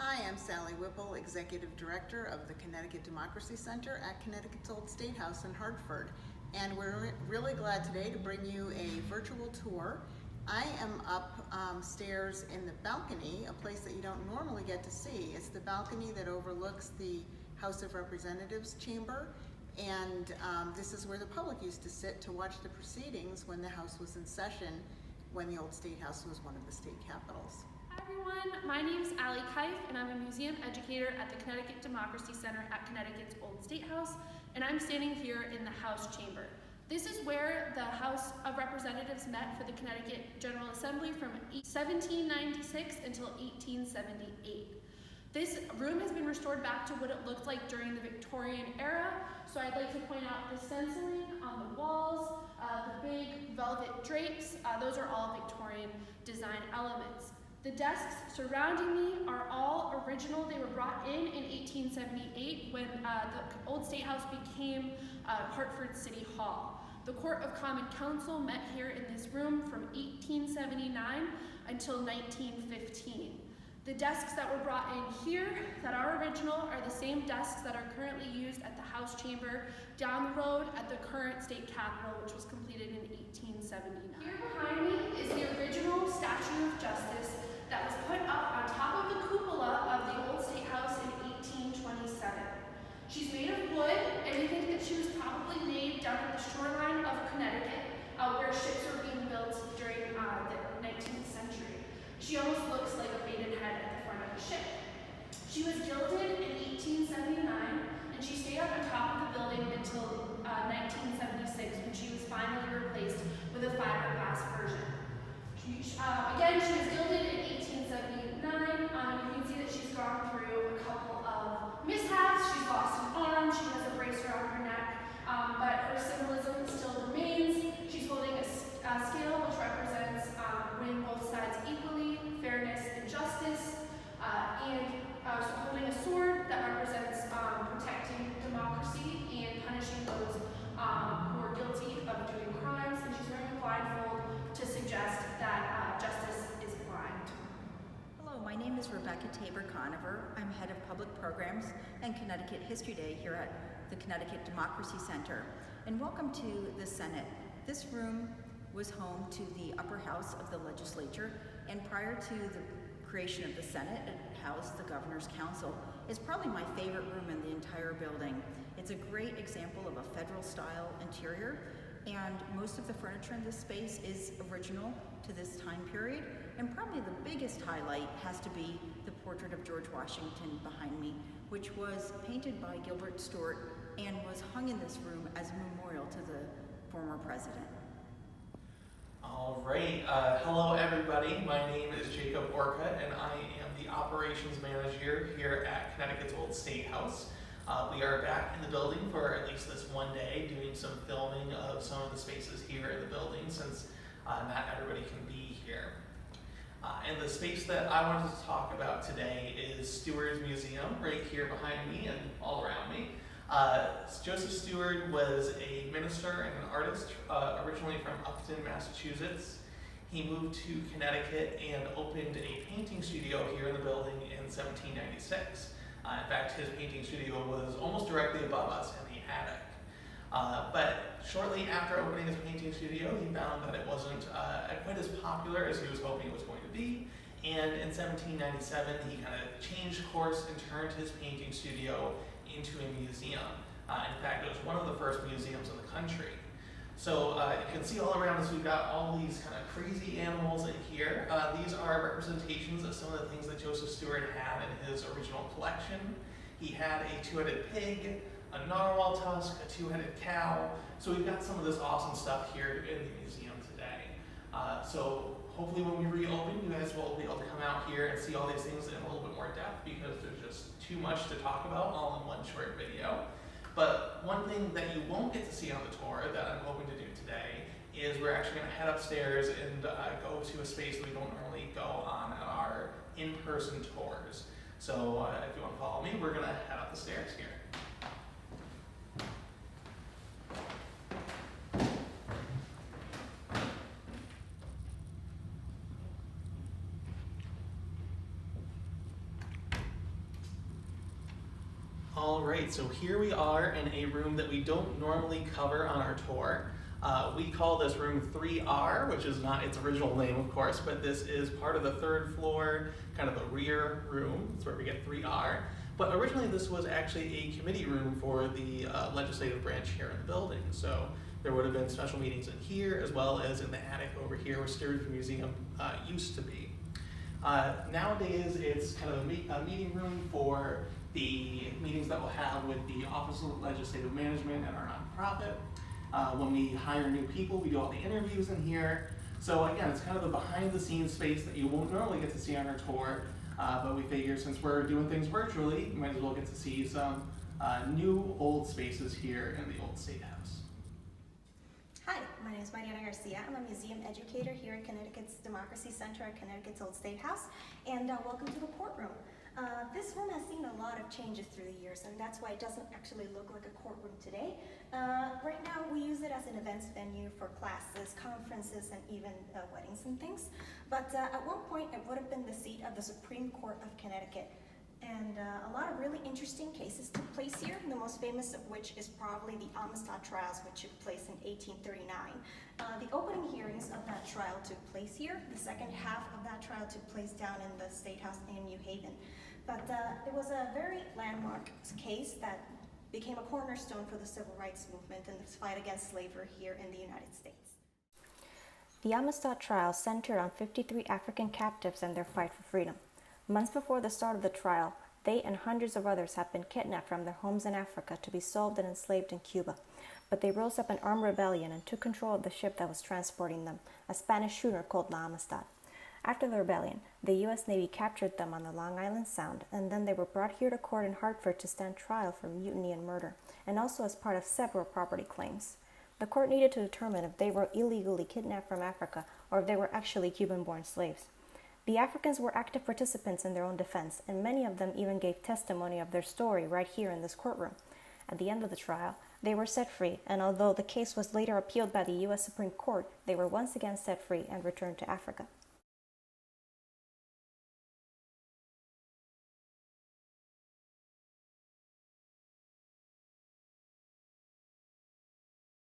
Hi, I'm Sally Whipple, Executive Director of the Connecticut Democracy Center at Connecticut's Old State House in Hartford. And we're really glad today to bring you a virtual tour. I am upstairs in the balcony, a place that you don't normally get to see. It's the balcony that overlooks the House of Representatives chamber. And this is where the public used to sit to watch the proceedings when the House was in session, when the Old State House was one of the state capitals. Hi everyone, my name is Allie, Kyff, and I'm a museum educator at the Connecticut Democracy Center at Connecticut's Old State House, and I'm standing here in the House chamber. This is where the House of Representatives met for the Connecticut General Assembly from 1796 until 1878. This room has been restored back to what it looked like during the Victorian era, so I'd like to point out the stenciling on the walls, the big velvet drapes, those are all Victorian design elements. The desks surrounding me are all original. They were brought in 1878 when the Old State House became Hartford City Hall. The Court of Common Council met here in this room from 1879 until 1915. The desks that were brought in here that are original are the same desks that are currently used at the House chamber down the road at the current state capitol, which was completed in 1879. Here behind me is the original Statue of Justice that was put up on top of the cupola of the Old State House in 1827. She's made of wood, and we think that she was probably made down at the shoreline of Connecticut, where ships were being built during the 19th century. She almost looks like a maidenhead at the front of the ship. She was gilded in 1879, and she stayed up on top of the building until 1976, when she was finally replaced with a fiberglass version. Again, she was gilded in 1879. You can see that she's gone through a couple of mishaps. She's lost an arm. She has a brace around her neck, but her symbolism still remains. She's holding a scale which represents winning both sides equally, fairness and justice, and holding a sword that represents protecting democracy and punishing those who are guilty of doing crimes. And she's wearing a blindfold to suggest that justice is blind. Hello, my name is Rebecca Taber-Conover. I'm head of public programs and Connecticut History Day here at the Connecticut Democracy Center. And welcome to the Senate. This room was home to the upper house of the legislature, and prior to the creation of the Senate, it housed the Governor's Council. It's probably my favorite room in the entire building. It's a great example of a federal style interior, and most of the furniture in this space is original to this time period. And probably the biggest highlight has to be the portrait of George Washington behind me, which was painted by Gilbert Stuart and was hung in this room as a memorial to the former president. All right, hello everybody. My name is Jacob Orcutt, and I am the operations manager here at Connecticut's Old State House. We are back in the building for at least this one day, doing some filming of some of the spaces here in the building, since not everybody can be here. And the space that I wanted to talk about today is Stewart's Museum, right here behind me and all around me. Joseph Stewart was a minister and an artist, originally from Upton, Massachusetts. He moved to Connecticut and opened a painting studio here in the building in 1796. In fact, his painting studio was almost directly above us in the attic. But shortly after opening his painting studio, he found that it wasn't quite as popular as he was hoping it was going to be. And in 1797, he kind of changed course and turned his painting studio into a museum. In fact, it was one of the first museums in the country. So you can see all around us, we've got all these kind of crazy animals in here. These are representations of some of the things that Joseph Stewart had in his original collection. He had a two-headed pig, a narwhal tusk, a two-headed cow. So we've got some of this awesome stuff here in the museum today. So hopefully when we reopen, you guys will be able to come out here and see all these things in a little bit more depth, because there's just too much to talk about all in one short video. But one thing that you won't get to see on the tour that I'm hoping to do today is we're actually going to head upstairs and go to a space that we don't normally go on our in-person tours. So if you want to follow me, we're going to head up the stairs here. All right, so here we are in a room that we don't normally cover on our tour. We call this room 3R, which is not its original name, of course, but this is part of the third floor, kind of the rear room. That's where we get 3R. But originally this was actually a committee room for the legislative branch here in the building. So there would have been special meetings in here as well as in the attic over here where Stewardship Museum used to be. Nowadays it's kind of a meeting room for the meetings that we'll have with the Office of Legislative Management and our nonprofit. When we hire new people, we do all the interviews in here. So again, it's kind of a behind the scenes space that you won't normally get to see on our tour, but we figure since we're doing things virtually, you might as well get to see some new old spaces here in the Old State House. Hi, my name is Mariana Garcia. I'm a museum educator here at Connecticut's Democracy Center at Connecticut's Old State House, and welcome to the courtroom. This room has seen a lot of changes through the years, and that's why it doesn't actually look like a courtroom today. Right now, we use it as an events venue for classes, conferences, and even weddings and things. But at one point, it would have been the seat of the Supreme Court of Connecticut. And a lot of really interesting cases took place here, the most famous of which is probably the Amistad trials, which took place in 1839. The opening hearings of that trial took place here. The second half of that trial took place down in the State House in New Haven. But it was a very landmark case that became a cornerstone for the civil rights movement and the fight against slavery here in the United States. The Amistad trial centered on 53 African captives and their fight for freedom. Months before the start of the trial, they and hundreds of others had been kidnapped from their homes in Africa to be sold and enslaved in Cuba. But they rose up an armed rebellion and took control of the ship that was transporting them, a Spanish schooner called La Amistad. After the rebellion, the U.S. Navy captured them on the Long Island Sound, and then they were brought here to court in Hartford to stand trial for mutiny and murder, and also as part of several property claims. The court needed to determine if they were illegally kidnapped from Africa or if they were actually Cuban-born slaves. The Africans were active participants in their own defense, and many of them even gave testimony of their story right here in this courtroom. At the end of the trial, they were set free, and although the case was later appealed by the U.S. Supreme Court, they were once again set free and returned to Africa.